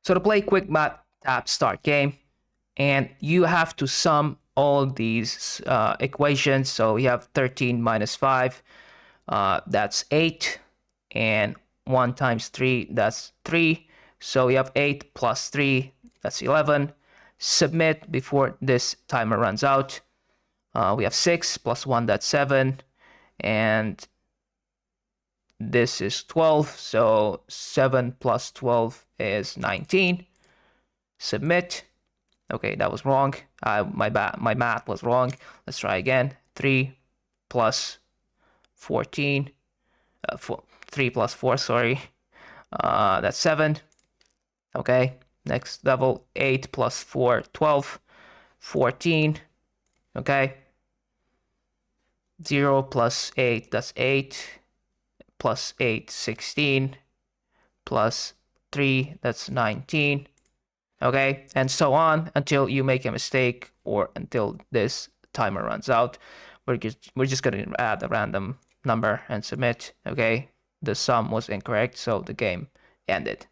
So to play quick math, tap start game, and you have to sum all these equations. So you have 13 minus 5, that's 8, and 1 times 3, that's 3. So you have 8 plus 3, that's 11. Submit before this timer runs out. We have 6 plus 1, that's 7. And this is 12. So 7 plus 12 is 19. Submit. Okay, that was wrong. My math was wrong. Let's try again. 3 plus 14. 3 plus 4, sorry. That's 7. Okay, next level. 8 plus 4, 12. 14. Okay. 0 plus 8, that's 8. Plus 8, 16. Plus 3, that's 19. Okay, and so on until you make a mistake or until this timer runs out. We're just gonna add a random number and submit. Okay, the sum was incorrect, so the game ended.